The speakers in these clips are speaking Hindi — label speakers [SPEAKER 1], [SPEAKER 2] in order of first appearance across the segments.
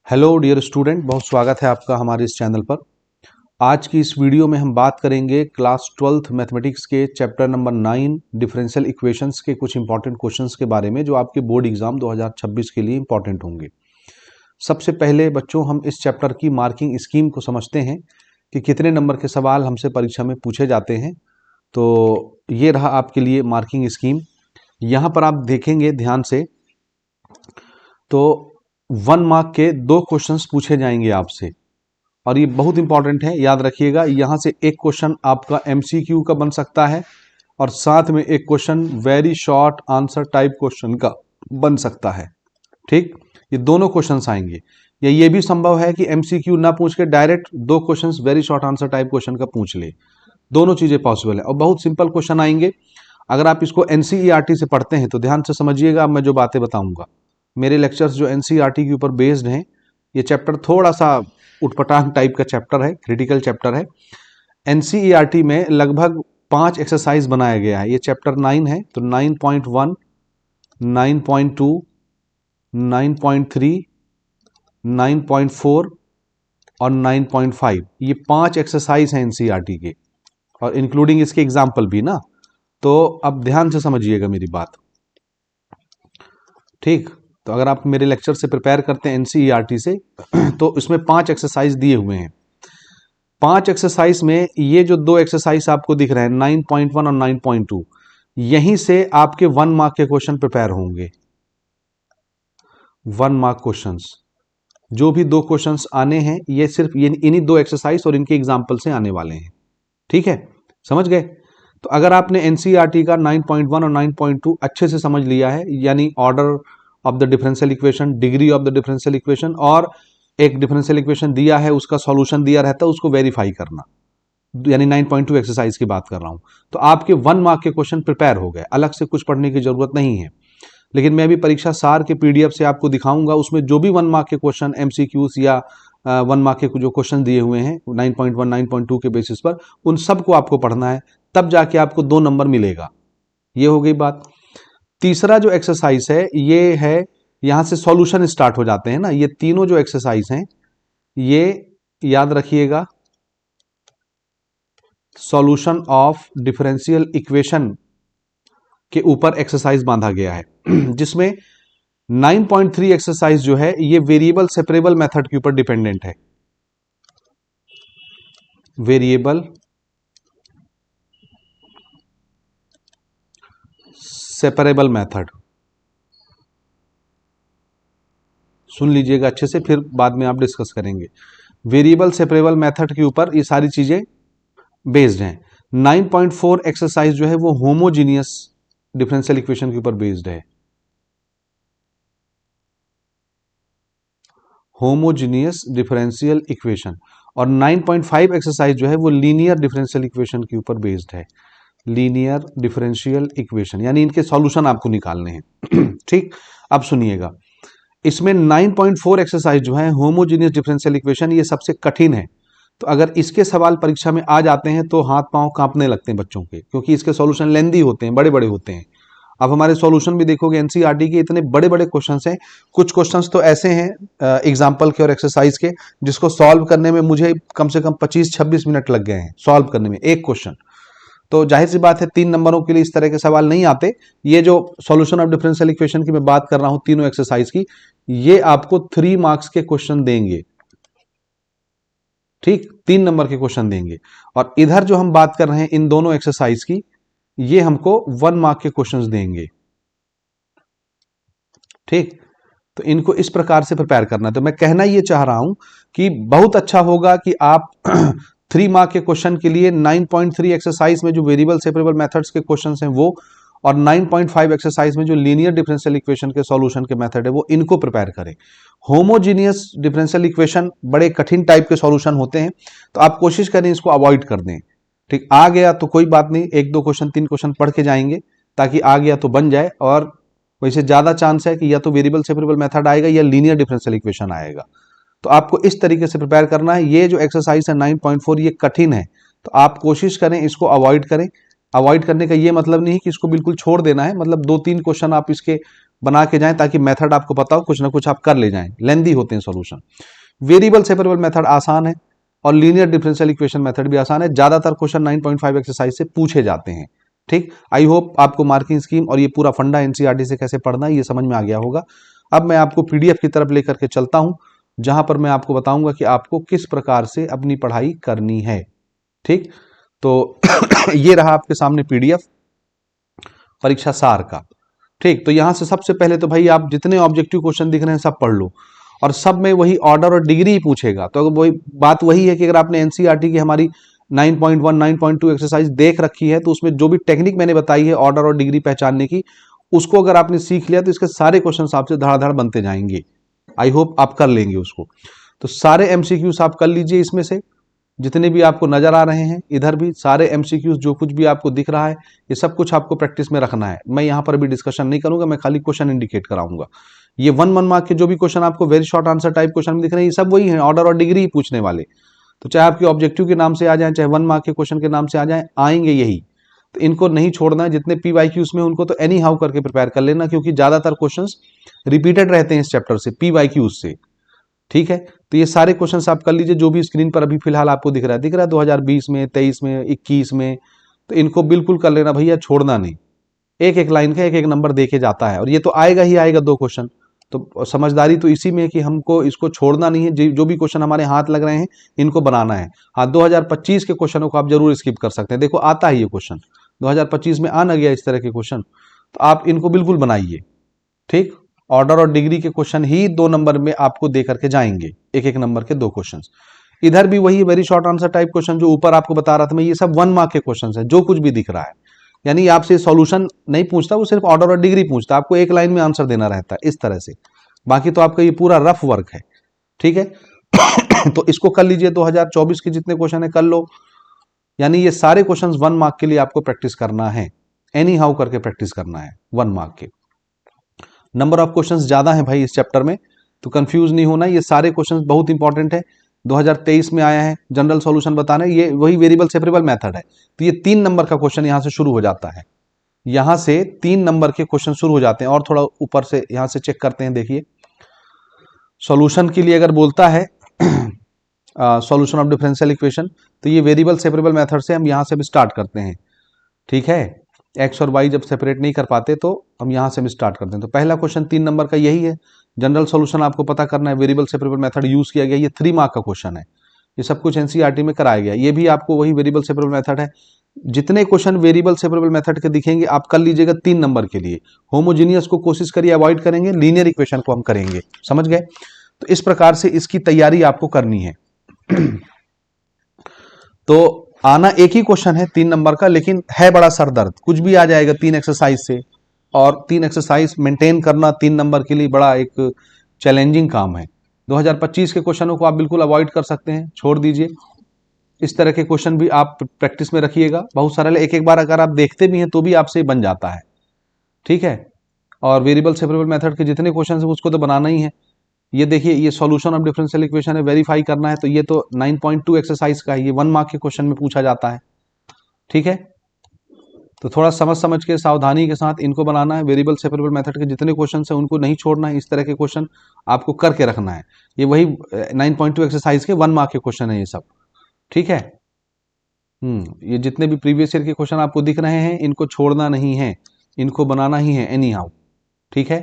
[SPEAKER 1] हेलो डियर स्टूडेंट, बहुत स्वागत है आपका हमारे इस चैनल पर। आज की इस वीडियो में हम बात करेंगे क्लास 12th मैथमेटिक्स के चैप्टर नंबर 9 डिफरेंशियल इक्वेशंस के कुछ इंपॉर्टेंट क्वेश्चंस के बारे में जो आपके बोर्ड एग्जाम 2026 के लिए इंपॉर्टेंट होंगे। सबसे पहले बच्चों हम इस चैप्टर की मार्किंग स्कीम को समझते हैं कि कितने नंबर के सवाल हमसे परीक्षा में पूछे जाते हैं। तो ये रहा आपके लिए मार्किंग स्कीम। यहाँ पर आप देखेंगे ध्यान से तो 1 मार्क के 2 क्वेश्चंस पूछे जाएंगे आपसे और ये बहुत इंपॉर्टेंट है, याद रखिएगा। यहाँ से एक क्वेश्चन आपका एमसीक्यू का बन सकता है और साथ में एक question very short answer type question का बन सकता है। ठीक, ये दोनों क्वेश्चंस आएंगे। या ये भी संभव है कि एमसीक्यू ना पूछ के direct 2 questions very short answer type question का पूछ ले। दोनों चीजें पॉसिबल है और बहुत सिंपल क्वेश्चन आएंगे। अगर आप इसको एनसीईआरटी से पढ़ते हैं तो ध्यान से समझिएगा, अब मैं जो बातें बताऊंगा। मेरे लेक्चर्स जो एनसीईआरटी के ऊपर बेस्ड हैं, ये चैप्टर थोड़ा सा उटपटांग टाइप का चैप्टर है, क्रिटिकल चैप्टर है। एनसीईआरटी में लगभग 5 एक्सरसाइज बनाया गया है। ये चैप्टर 9 है तो 9.1, 9.2, 9.3, 9.4 और 9.5 ये 5 एक्सरसाइज हैं एनसीईआरटी के और इंक्लूडिंग इसके एग्जाम्पल भी ना। तो अब ध्यान से समझिएगा मेरी बात। ठीक, तो अगर आप मेरे लेक्चर से प्रिपेयर करते हैं एनसीईआरटी से तो इसमें 5 एक्सरसाइज दिए हुए हैं। 5 एक्सरसाइज में ये जो 2 एक्सरसाइज आपको दिख रहे हैं 9.1 और 9.2, यहीं से आपके 1 मार्क के क्वेश्चन प्रिपेयर होंगे। 1 मार्क क्वेश्चंस, जो भी 2 क्वेश्चंस आने हैं ये सिर्फ ये इन्हीं 2 एक्सरसाइज और इनके एग्जाम्पल से आने वाले हैं। ठीक है, समझ गए। तो अगर आपने एनसीईआरटी का 9.1 और 9.2 अच्छे से समझ लिया है, यानी order of the differential equation, degree of the differential equation, और एक डिफरेंशियल इक्वेशन दिया है उसका सॉल्यूशन दिया रहता है उसको वेरीफाई करना, यानी 9.2 एक्सरसाइज की बात कर रहा हूं, तो आपके 1 मार्क के क्वेश्चन प्रिपेयर हो गए। अलग से कुछ पढ़ने की जरूरत नहीं है। लेकिन मैं अभी परीक्षा सार के पीडीएफ से आपको दिखाऊंगा, उसमें जो भी 1 मार्क के क्वेश्चन एमसीक्यूज या 1 मार्क के जो क्वेश्चन दिए हुए हैं 9.1 9.2 के बेसिस पर, उन सबको आपको पढ़ना है, तब जाके आपको 2 नंबर मिलेगा। ये हो गई बात। तीसरा जो एक्सरसाइज है ये है, यहां से सॉल्यूशन स्टार्ट हो जाते हैं ना। ये तीनों जो एक्सरसाइज हैं ये याद रखिएगा, सॉल्यूशन ऑफ डिफरेंशियल इक्वेशन के ऊपर एक्सरसाइज बांधा गया है जिसमें 9.3 एक्सरसाइज जो है ये वेरिएबल सेपरेबल मेथड के ऊपर डिपेंडेंट है। वेरिएबल सेपरेबल मेथड, सुन लीजिएगा अच्छे से, फिर बाद में आप डिस्कस करेंगे। वेरिएबल सेपरेबल मेथड के ऊपर ये सारी चीजें बेस्ड हैं। 9.4 एक्सरसाइज जो है वो होमोजीनियस डिफरेंशियल इक्वेशन के ऊपर बेस्ड है। Homogeneous differential equation. और 9.5 एक्सरसाइज जो है वो लीनियर डिफरेंशियल इक्वेशन के ऊपर बेस्ड है। लीनियर डिफरेंशियल इक्वेशन, यानी इनके सॉल्यूशन आपको निकालने हैं ठीक, अब सुनिएगा। इसमें 9.4 एक्सरसाइज जो है होमोजीनियस डिफरेंशियल इक्वेशन, ये सबसे कठिन है। तो अगर इसके सवाल परीक्षा में आ जाते हैं तो हाथ पांव कांपने लगते हैं बच्चों के, क्योंकि इसके सॉल्यूशन लेंदी होते हैं, बड़े बड़े होते हैं। अब हमारे सॉल्यूशन भी देखोगे एनसीईआरटी के, इतने बड़े बड़े क्वेश्चंस हैं। कुछ क्वेश्चंस तो ऐसे हैं एग्जाम्पल के और एक्सरसाइज के, जिसको सॉल्व करने में मुझे कम से कम 25-26 मिनट लग गए हैं सॉल्व करने में एक क्वेश्चन। तो जाहिर सी बात है 3 नंबरों के लिए इस तरह के सवाल नहीं आते। ये जो सॉल्यूशन ऑफ डिफरेंशियल इक्वेशन की मैं बात कर रहा हूं तीनों एक्सरसाइज की, ये आपको 3 मार्क्स के क्वेश्चन देंगे। ठीक, 3 नंबर के क्वेश्चन देंगे। और इधर जो हम बात कर रहे हैं इन दोनों एक्सरसाइज की, ये हमको 1 मार्क के क्वेश्चंस देंगे। ठीक, तो इनको इस प्रकार से प्रिपेयर करना है। तो मैं कहना ये चाह रहा हूं कि बहुत अच्छा होगा कि आप 3 मार्क के क्वेश्चन के लिए 9.3 एक्सरसाइज में जो वेरिएबल सेपरेबल मेथड्स के क्वेश्चंस हैं वो, और 9.5 एक्सरसाइज में जो लीनियर डिफरेंशियल इक्वेशन के सॉल्यूशन के मेथड है वो, इनको प्रिपेयर करें। होमोजीनियस डिफरेंशियल इक्वेशन बड़े कठिन टाइप के सॉल्यूशन होते हैं, तो आप कोशिश करें इसको अवॉइड कर दें। ठीक, आ गया तो कोई बात नहीं, 1-2 क्वेश्चन 3 क्वेश्चन पढ़ के जाएंगे ताकि आ गया तो बन जाए। और वैसे ज्यादा चांस है कि या तो वेरिएबल सेपरेबल मेथड आएगा या लीनियर डिफरेंशियल इक्वेशन आएगा। तो आपको इस तरीके से प्रिपेयर करना है। ये जो एक्सरसाइज है 9.4 ये कठिन है, तो आप कोशिश करें इसको अवॉइड करें। अवॉइड करने का ये मतलब नहीं कि इसको बिल्कुल छोड़ देना है, मतलब 2-3 क्वेश्चन आप इसके बना के जाएं ताकि मेथड आपको पता हो, कुछ ना कुछ आप कर ले जाएं, लेंदी होते हैं सॉल्यूशन। वेरिएबल सेपरेबल मेथड आसान है और लीनियर डिफरेंशियल इक्वेशन मेथड भी आसान है। ज्यादातर क्वेश्चन 9.5 एक्सरसाइज से पूछे जाते हैं। ठीक, आई होप आपको मार्किंग स्कीम और ये पूरा फंडा एनसीईआरटी से कैसे पढ़ना है ये समझ में आ गया होगा। अब मैं आपको पीडीएफ की तरफ लेकर के चलता हूं, जहां पर मैं आपको बताऊंगा कि आपको किस प्रकार से अपनी पढ़ाई करनी है। ठीक, तो ये रहा आपके सामने पीडीएफ परीक्षा सार का। ठीक, तो यहां से सबसे पहले तो भाई आप जितने ऑब्जेक्टिव क्वेश्चन दिख रहे हैं सब पढ़ लो, और सब में वही ऑर्डर और डिग्री ही पूछेगा। तो वही बात वही है कि अगर आपने एनसीईआरटी की हमारी 9.1 9.2 एक्सरसाइज देख रखी है तो उसमें जो भी टेक्निक मैंने बताई है ऑर्डर और डिग्री पहचानने की, उसको अगर आपने सीख लिया तो इसके सारे क्वेश्चन आपसे धड़ाधड़ बनते जाएंगे। आई होप आप कर लेंगे उसको। तो सारे एमसीक्यूज आप कर लीजिए, इसमें से जितने भी आपको नजर आ रहे हैं, इधर भी सारे एमसीक्यूज जो कुछ भी आपको दिख रहा है ये सब कुछ आपको प्रैक्टिस में रखना है। मैं यहां पर भी डिस्कशन नहीं करूंगा, मैं खाली क्वेश्चन इंडिकेट कराऊंगा। ये 1 मार्क के जो भी क्वेश्चन आपको very short answer type question में दिख रहे हैं ये सब वही है, ऑर्डर और डिग्री ही पूछने वाले। तो चाहे आपके ऑब्जेक्टिव के नाम से आ जाए, चाहे 1 मार्क के क्वेश्चन के नाम से आ जाए, आएंगे यही। तो इनको नहीं छोड़ना है। जितने पीवाईक्यूज में उनको तो एनी हाउ करके प्रिपेयर कर लेना, क्योंकि ज्यादातर क्वेश्चंस रिपीटेड रहते हैं इस चैप्टर से, पीवाईक्यूज से। ठीक है, तो ये सारे क्वेश्चंस आप कर लीजिए जो भी स्क्रीन पर अभी फिलहाल आपको दिख रहा है 2020 में, 23 में, 21 में। तो इनको बिल्कुल कर लेना भैया, छोड़ना नहीं। एक एक लाइन का एक एक नंबर देके जाता है और ये तो आएगा ही आएगा 2 क्वेश्चन। तो समझदारी तो इसी में है कि हमको इसको छोड़ना नहीं है। जो भी क्वेश्चन हमारे हाथ लग रहे हैं इनको बनाना है। हाँ, 2025 के क्वेश्चनों को आप जरूर स्किप कर सकते हैं। देखो आता है ये क्वेश्चन, 2025 में आना गया इस तरह के क्वेश्चन, तो आप इनको बिल्कुल बनाइए। ठीक, ऑर्डर और डिग्री के क्वेश्चन ही 2 नंबर में आपको दे करके जाएंगे, एक एक नंबर के 2 क्वेश्चन। इधर भी वही very short answer type question जो ऊपर आपको बता रहा था मैं, ये सब 1 मार्क के क्वेश्चन है। जो कुछ भी दिख रहा है, यानी आपसे सॉल्यूशन नहीं पूछता, वो सिर्फ ऑर्डर और डिग्री पूछता, आपको एक लाइन में आंसर देना रहता है इस तरह से। बाकी तो आपका ये पूरा रफ वर्क है। ठीक है तो इसको कर लीजिए, 2024 के जितने क्वेश्चन है कर लो। यानी ये सारे क्वेश्चंस 1 मार्क के लिए आपको प्रैक्टिस करना है, एनी हाउ करके प्रैक्टिस करना है 1 मार्क के। नंबर ऑफ क्वेश्चंस ज्यादा है भाई इस चैप्टर में, तो कंफ्यूज नहीं होना। ये सारे क्वेश्चंस बहुत इंपॉर्टेंट है। 2023 में आया है जनरल सॉल्यूशन बताना, ये वही वेरिएबल सेपरेबल मेथड है। तो ये 3 नंबर का क्वेश्चन यहां से शुरू हो जाता है, यहां से 3 नंबर के क्वेश्चन शुरू हो जाते हैं। और थोड़ा ऊपर से यहां से चेक करते हैं, देखिए सॉल्यूशन के लिए अगर बोलता है सॉल्यूशन ऑफ डिफरेंशियल इक्वेशन, तो ये वेरिएबल सेपरेबल मेथड से हम यहां से भी स्टार्ट करते हैं। ठीक है, एक्स और वाई जब सेपरेट नहीं कर पाते तो हम यहां से भी स्टार्ट करते हैं। तो पहला क्वेश्चन 3 नंबर का यही है। जनरल सॉल्यूशन आपको पता करना है, वेरिएबल सेपरेबल मेथड यूज किया गया, ये 3 मार्क का क्वेश्चन है। ये सब कुछ एनसीईआरटी में कराया गया। ये भी आपको वही वेरिएबल सेपरेबल मेथड है। जितने क्वेश्चन वेरिएबल सेपरेबल मेथड के दिखेंगे आप कर लीजिएगा 3 नंबर के लिए। होमोजीनियस को कोशिश करिए अवॉइड करेंगे, लीनियर इक्वेशन को हम करेंगे। समझ गए? तो इस प्रकार से इसकी तैयारी आपको करनी है। तो आना एक ही क्वेश्चन है 3 नंबर का, लेकिन है बड़ा सरदर्द, कुछ भी आ जाएगा 3 एक्सरसाइज से। और 3 एक्सरसाइज मेंटेन करना 3 नंबर के लिए बड़ा एक चैलेंजिंग काम है। 2025 के क्वेश्चनों को आप बिल्कुल अवॉइड कर सकते हैं, छोड़ दीजिए। इस तरह के क्वेश्चन भी आप प्रैक्टिस में रखिएगा। बहुत सारे एक एक बार अगर आप देखते भी हैं तो भी आपसे बन जाता है। ठीक है, और वेरिएबल सेपरेबल मेथड के जितने क्वेश्चन है उसको तो बनाना ही है। ये देखिए, ये सॉल्यूशन ऑफ डिफरेंशियल इक्वेशन है, वेरीफाई करना है, तो ये तो 9.2 एक्सरसाइज का है, ये 1 मार्क के क्वेश्चन में पूछा जाता है। ठीक है, तो थोड़ा समझ समझ के सावधानी के साथ इनको बनाना है। वेरिएबल सेपरेबल मेथड के जितने क्वेश्चन है उनको नहीं छोड़ना है, इस तरह के क्वेश्चन आपको करके रखना है। ये वही 9.2 एक्सरसाइज के 1 मार्क के क्वेश्चन है ये सब। ठीक है, ये जितने भी प्रीवियस ईयर के क्वेश्चन आपको दिख रहे हैं इनको छोड़ना नहीं है, इनको बनाना ही है एनी हाउ। ठीक है,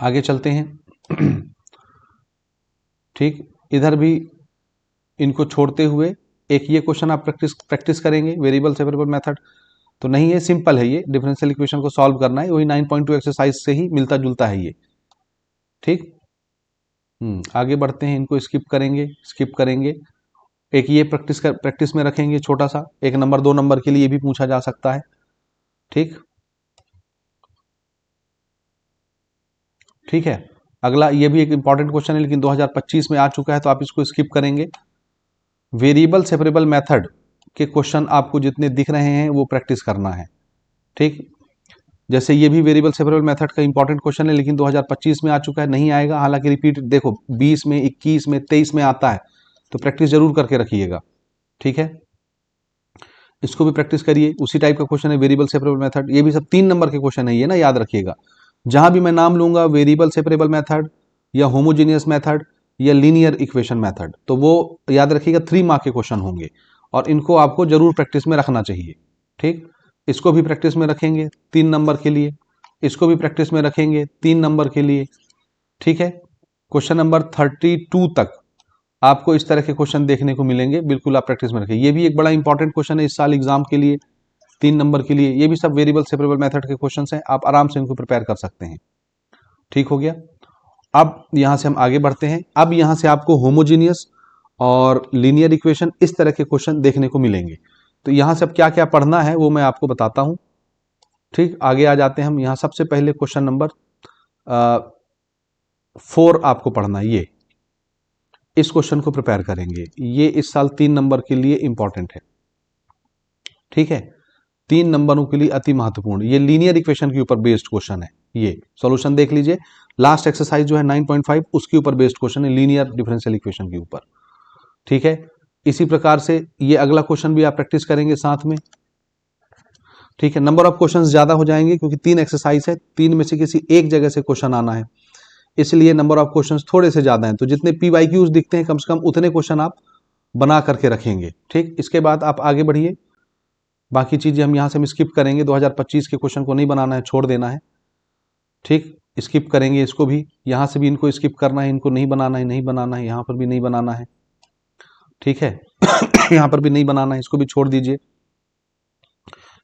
[SPEAKER 1] आगे चलते हैं। ठीक, इधर भी इनको छोड़ते हुए एक ये क्वेश्चन आप प्रैक्टिस करेंगे, वेरिएबल सेपरेबल मेथड तो नहीं है, सिंपल है ये, डिफरेंशियल इक्वेशन को सॉल्व करना है, वही 9.2 एक्सरसाइज से ही मिलता जुलता है ये। ठीक, आगे बढ़ते हैं, इनको स्किप करेंगे। एक ये प्रैक्टिस में रखेंगे छोटा सा, 1 नंबर 2 नंबर के लिए भी पूछा जा सकता है। ठीक, ठीक है, अगला ये भी एक इंपॉर्टेंट क्वेश्चन है लेकिन 2025 में आ चुका है तो आप इसको स्किप करेंगे। वेरिएबल सेपरेबल मेथड के क्वेश्चन आपको जितने दिख रहे हैं वो प्रैक्टिस करना है। ठीक, जैसे ये भी वेरिएबल सेपरेबल मेथड का इंपॉर्टेंट क्वेश्चन है लेकिन 2025 में आ चुका है, नहीं आएगा। हालांकि रिपीट देखो 20 में, 21 में, 23 में आता है, तो प्रैक्टिस जरूर करके रखिएगा। ठीक है, इसको भी प्रैक्टिस करिए। उसी टाइप का क्वेश्चन है वेरिएबल सेपरेबल मेथड, ये भी सब 3 नंबर के क्वेश्चन है ये ना, याद रखिएगा। जहां भी मैं नाम लूंगा वेरिएबल सेपरेबल मेथड या होमोजेनियस मेथड या लीनियर इक्वेशन मेथड, तो वो याद रखिएगा 3 मार्क के क्वेश्चन होंगे और इनको आपको जरूर प्रैक्टिस में रखना चाहिए। ठीक, इसको भी प्रैक्टिस में रखेंगे 3 नंबर के लिए, इसको भी प्रैक्टिस में रखेंगे 3 नंबर के लिए। ठीक है, क्वेश्चन नंबर 32 तक आपको इस तरह के क्वेश्चन देखने को मिलेंगे, बिल्कुल आप प्रैक्टिस में रखें। ये भी एक बड़ा इंपॉर्टेंट क्वेश्चन है इस साल एग्जाम के लिए 3 नंबर के लिए। ये भी सब वेरिएबल सेपरेबल मेथड के क्वेश्चन हैं, आप आराम से इनको प्रिपेयर कर सकते हैं। ठीक हो गया। अब यहां से हम आगे बढ़ते हैं। अब यहां से आपको होमोजीनियस और लीनियर इक्वेशन इस तरह के क्वेश्चन देखने को मिलेंगे। तो यहां से अब क्या क्या पढ़ना है वो मैं आपको बताता हूं। ठीक, आगे आ जाते हैं हम। यहां सबसे पहले क्वेश्चन नंबर 4 आपको पढ़ना है। ये इस क्वेश्चन को प्रिपेयर करेंगे, ये इस साल 3 नंबर के लिए इंपॉर्टेंट है। ठीक है, 3 नंबरों के लिए अति महत्वपूर्ण। ये लीनियर इक्वेशन के ऊपर बेस्ड क्वेश्चन है। ये सॉल्यूशन देख लीजिए, लास्ट एक्सरसाइज जो है 9.5 उसके ऊपर बेस्ड क्वेश्चन है, लीनियर डिफरेंशियल इक्वेशन के ऊपर। ठीक है, इसी प्रकार से ये अगला क्वेश्चन भी आप प्रैक्टिस करेंगे साथ में। ठीक है, नंबर ऑफ क्वेश्चंस ज्यादा हो जाएंगे क्योंकि 3 एक्सरसाइज है, 3 में से किसी एक जगह से क्वेश्चन आना है, इसलिए नंबर ऑफ क्वेश्चंस थोड़े से ज्यादा हैं। तो जितने PYQs दिखते हैं कम से कम उतने क्वेश्चन आप बना करके रखेंगे। ठीक, इसके बाद आप आगे बढ़िए। बाकी चीजें हम यहां से हम स्किप करेंगे, 2025 के क्वेश्चन को नहीं बनाना है, छोड़ देना है। ठीक, स्किप करेंगे इसको भी, यहां से भी इनको स्किप करना है, इनको नहीं बनाना है, नहीं बनाना है, यहां पर भी नहीं बनाना है। ठीक है यहां पर भी नहीं बनाना है, इसको भी छोड़ दीजिए।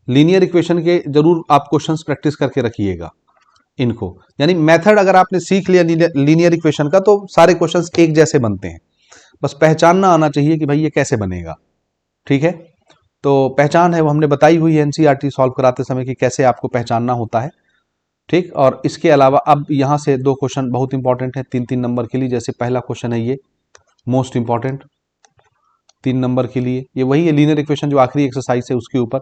[SPEAKER 1] लीनियर इक्वेशन के जरूर आप क्वेश्चंस प्रैक्टिस करके रखिएगा इनको, यानी मेथड अगर आपने सीख लिया लीनियर इक्वेशन का तो सारे क्वेश्चंस एक जैसे बनते हैं, बस पहचानना आना चाहिए कि भाई ये कैसे बनेगा। ठीक है, तो पहचान है वो हमने बताई हुई है एनसीईआरटी सॉल्व कराते समय कि कैसे आपको पहचानना होता है। ठीक, और इसके अलावा अब यहां से 2 क्वेश्चन बहुत इंपॉर्टेंट है 3-3 नंबर के लिए। जैसे पहला क्वेश्चन है ये मोस्ट इंपॉर्टेंट 3 नंबर के लिए, ये वही है लीनियर इक्वेशन जो आखिरी एक्सरसाइज है उसके ऊपर।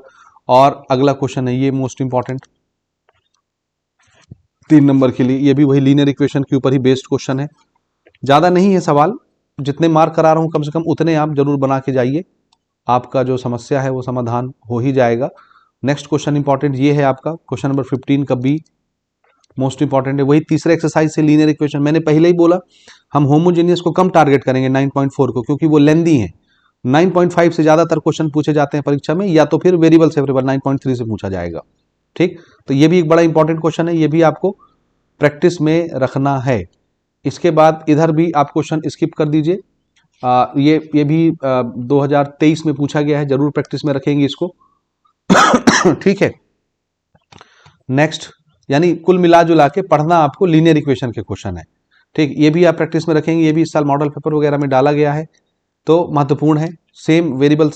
[SPEAKER 1] और अगला क्वेश्चन है ये मोस्ट इंपॉर्टेंट 3 नंबर के लिए, ये भी वही लीनियर इक्वेशन के ऊपर ही बेस्ड क्वेश्चन है। ज्यादा नहीं है सवाल, जितने मार्क करा रहा हूं कम से कम उतने आप जरूर बना के जाइए, आपका जो समस्या है वो समाधान हो ही जाएगा। नेक्स्ट क्वेश्चन इंपॉर्टेंट ये है आपका क्वेश्चन नंबर 15 का बी, मोस्ट इंपॉर्टेंट है, वही तीसरे एक्सरसाइज से लीनियर इक्वेशन। मैंने पहले ही बोला हम होमोजेनियस को कम टारगेट करेंगे 9.4 को, क्योंकि वो लेंदी है। 9.5 से ज्यादातर क्वेश्चन पूछे जाते हैं परीक्षा में, या तो फिर वेरिएबल सेपरेबल 9.3 से पूछा जाएगा। ठीक, तो ये भी एक बड़ा इंपॉर्टेंट क्वेश्चन है, ये भी आपको प्रैक्टिस में रखना है। इसके बाद इधर भी आप क्वेश्चन स्किप कर दीजिए, ये भी 2023 में पूछा गया है, जरूर प्रैक्टिस में रखेंगे इसको। ठीक है, नेक्स्ट, यानी कुल मिला जुला के पढ़ना आपको लीनियर इक्वेशन के क्वेश्चन है। ठीक, ये भी आप प्रैक्टिस में रखेंगे, ये भी इस साल मॉडल पेपर वगैरह में डाला गया है, तो महत्वपूर्ण है। Same variable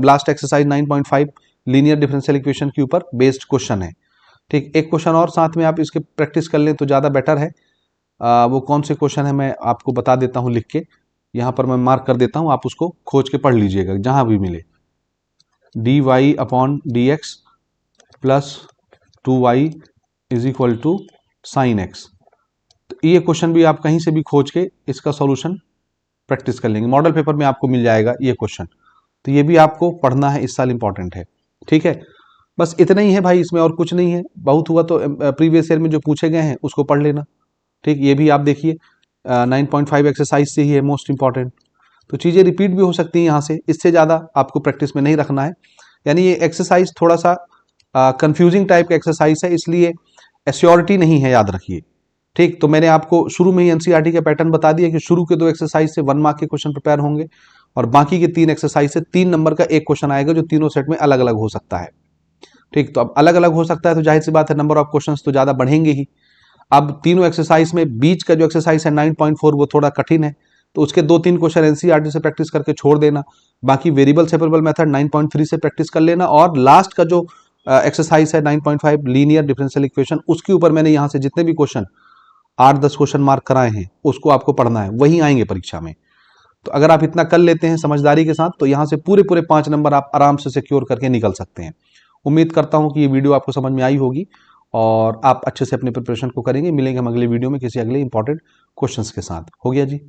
[SPEAKER 1] last exercise 9.5 linear differential equation के ऊपर बेस्ड क्वेश्चन है। ठीक, एक क्वेश्चन और साथ में आप इसके प्रैक्टिस कर लें तो ज़्यादा बेटर है। वो कौन से क्वेश्चन है मैं आपको बता देता हूँ लिख के, यहाँ पर मैं मार्क कर देता हूँ, आप उसको खोज के पढ़ लीजिएगा जहाँ भी मिले। dy/dx plus 2y is equal to sine X, तो ये क्वेश्चन भी आप कहीं से भी खोज के इसका सॉल्यूशन प्रैक्टिस कर लेंगे, मॉडल पेपर में आपको मिल जाएगा ये क्वेश्चन, तो ये भी आपको पढ़ना है, इस साल इंपॉर्टेंट है। ठीक है, बस इतना ही है भाई, इसमें और कुछ नहीं है। बहुत हुआ तो प्रीवियस ईयर में जो पूछे गए हैं उसको पढ़ लेना। ठीक, ये भी आप देखिए 9.5 एक्सरसाइज से ही है मोस्ट इंपॉर्टेंट, तो चीज़ें रिपीट भी हो सकती हैं यहाँ से, इससे ज़्यादा आपको प्रैक्टिस में नहीं रखना है। यानी ये एक्सरसाइज थोड़ा सा कंफ्यूजिंग टाइप का एक्सरसाइज है, इसलिए एश्योरिटी नहीं है, याद रखिए। ठीक, तो मैंने आपको शुरू में ही एनसीईआरटी का पैटर्न बता दिया कि शुरू के 2 एक्सरसाइज से 1 मार्क के क्वेश्चन प्रिपेयर होंगे और बाकी के 3 एक्सरसाइज से 3 नंबर का एक क्वेश्चन आएगा जो तीनों सेट में अलग अलग हो सकता है। ठीक, तो अब अलग अलग हो सकता है तो जाहिर सी बात है नंबर ऑफ क्वेश्चंस तो ज्यादा बढ़ेंगे ही। अब तीनों एक्सरसाइज में बीच का जो एक्सरसाइज है 9.4 वो थोड़ा कठिन है, तो उसके 2-3 क्वेश्चन एनसीईआरटी से प्रैक्टिस करके छोड़ देना, बाकी वेरिएबल सेपरेबल मेथड 9.3 से प्रैक्टिस कर लेना, और लास्ट का जो एक्सरसाइज है 9.5 लीनियर डिफरेंशियल इक्वेशन, उसके ऊपर मैंने यहाँ से जितने भी क्वेश्चन 8-10 क्वेश्चन मार्क कराए हैं उसको आपको पढ़ना है, वही आएंगे परीक्षा में। तो अगर आप इतना कर लेते हैं समझदारी के साथ तो यहाँ से पूरे 5 नंबर आप आराम से सिक्योर करके निकल सकते हैं। उम्मीद करता हूँ कि ये वीडियो आपको समझ में आई होगी और आप अच्छे से अपने प्रिपरेशन को करेंगे। मिलेंगे हम अगले वीडियो में किसी अगले इंपॉर्टेंट क्वेश्चंस के साथ। हो गया जी।